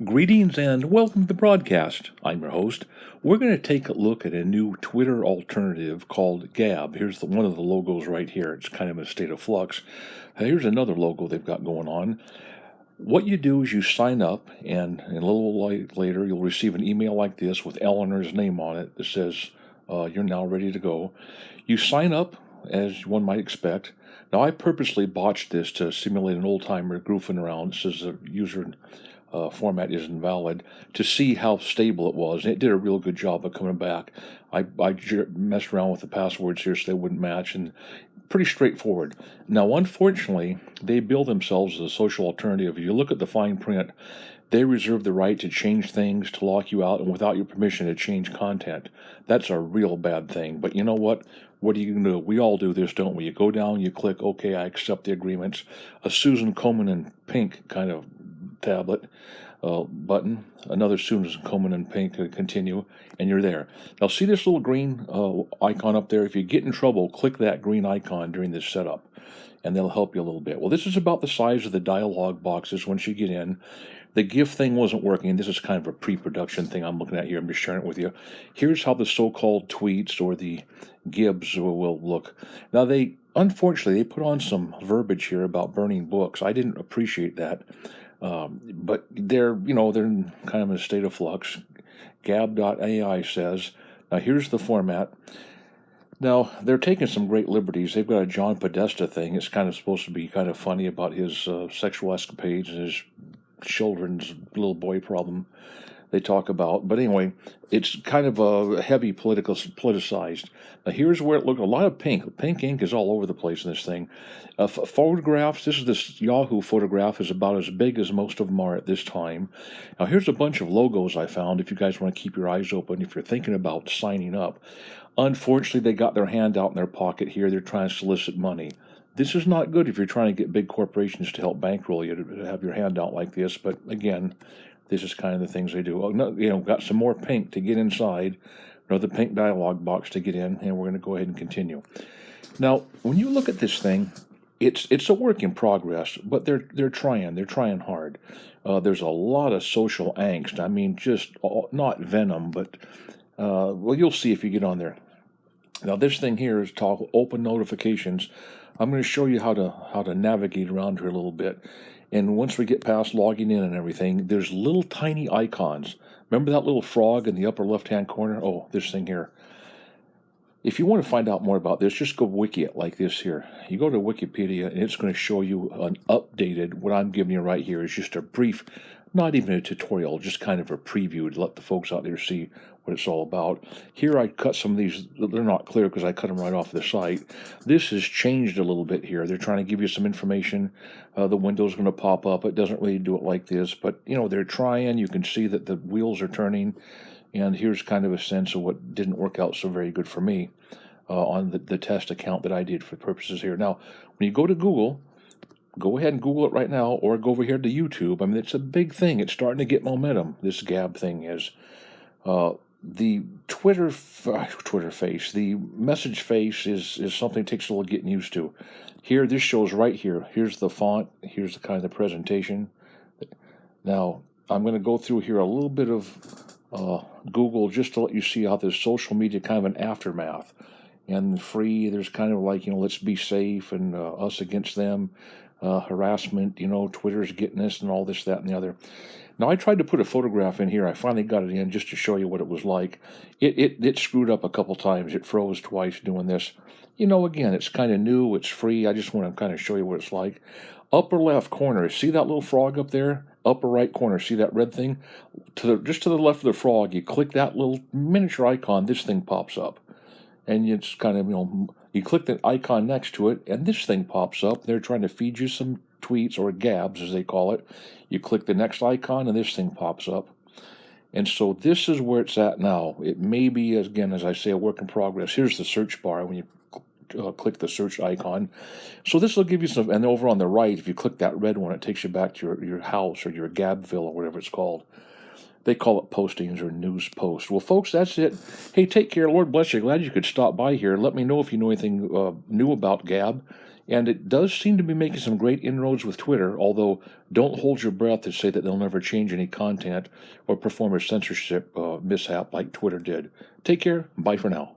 Greetings and welcome to the broadcast. I'm your host. We're going to take a look at a new Twitter alternative called Gab. Here's one of the logos right here. It's kind of in a state of flux. Here's another logo they've got going on. What you do is you sign up, and a little later you'll receive an email like this with Eleanor's name on it that says you're now ready to go. You sign up as one might expect. Now, I purposely botched this to simulate an old-timer goofing around. It says the user format is invalid, to see how stable it was. And it did a real good job of coming back. I messed around with the passwords here so they wouldn't match, and pretty straightforward. Now, unfortunately, they bill themselves as a social alternative. If you look at the fine print, they reserve the right to change things, to lock you out, and without your permission to change content. That's a real bad thing. But you know what? What are you going to do? We all do this, don't we? You go down, you click, okay, I accept the agreements. A Susan Komen in pink kind of tablet button, another Susan Komen in pink to continue, and you're there. Now, see this little green icon up there? If you get in trouble, click that green icon during this setup, and they'll help you a little bit. Well, this is about the size of the dialog boxes once you get in. The GIF thing wasn't working. This is kind of a pre-production thing I'm looking at here. I'm just sharing it with you. Here's how the so-called tweets or the GIBs will look. Now, unfortunately, they put on some verbiage here about burning books. I didn't appreciate that. But they're kind of in a state of flux. Gab.ai says, now here's the format. Now, they're taking some great liberties. They've got a John Podesta thing. It's kind of supposed to be kind of funny about his sexual escapades and his children's little boy problem they talk about. But anyway, it's kind of a heavy politicized. Now, here's where it looked a lot of pink. Pink ink is all over the place in this thing. Photographs, this Yahoo photograph is about as big as most of them are at this time. Now, here's a bunch of logos I found if you guys want to keep your eyes open, if you're thinking about signing up. Unfortunately, they got their hand out in their pocket here. They're trying to solicit money. This is not good if you're trying to get big corporations to help bankroll you to have your hand out like this. But again, this is kind of the things they do. Got some more pink to get inside, another pink dialog box to get in, and we're going to go ahead and continue. Now, when you look at this thing, it's a work in progress, but they're trying hard. There's a lot of social angst. I mean, just not venom, but well, you'll see if you get on there. Now, this thing here is called open notifications. I'm going to show you how to navigate around here a little bit. And once we get past logging in and everything, there's little tiny icons. Remember that little frog in the upper left-hand corner? Oh, this thing here. If you want to find out more about this, just go wiki it like this here. You go to Wikipedia, and it's going to show you an updated, what I'm giving you right here is just a brief, not even a tutorial, just kind of a preview to let the folks out there see what it's all about. Here I cut some of these, they're not clear because I cut them right off the site. This has changed a little bit here. They're trying to give you some information. The window's going to pop up. It doesn't really do it like this, but they're trying. You can see that the wheels are turning, and here's kind of a sense of what didn't work out so very good for me on the test account that I did for purposes here. Now, when you go to Google, go ahead and Google it right now, or go over here to YouTube. I mean, it's a big thing. It's starting to get momentum, this Gab thing is. The Twitter face, the message face is something that takes a little getting used to. Here, this shows right here. Here's the font. Here's the kind of presentation. Now, I'm going to go through here a little bit of Google just to let you see how this social media kind of an aftermath. And free, there's kind of like, let's be safe and us against them. Harassment, Twitter's getting this and all this, that, and the other. Now, I tried to put a photograph in here. I finally got it in just to show you what it was like. It screwed up a couple times. It froze twice doing this. Again, it's kind of new. It's free. I just want to kind of show you what it's like. Upper left corner, see that little frog up there? Upper right corner, see that red thing? Just to the left of the frog, you click that little miniature icon, this thing pops up. And it's kind of, you click the icon next to it, and this thing pops up. They're trying to feed you some tweets, or gabs, as they call it. You click the next icon, and this thing pops up. And so this is where it's at now. It may be, again, as I say, a work in progress. Here's the search bar when you click the search icon. So this will give you some, and over on the right, if you click that red one, it takes you back to your house or your Gabville or whatever it's called. They call it postings or news post. Well, folks, that's it. Hey, take care. Lord bless you. Glad you could stop by here. Let me know if you know anything new about Gab. And it does seem to be making some great inroads with Twitter, although don't hold your breath to say that they'll never change any content or perform a censorship mishap like Twitter did. Take care. Bye for now.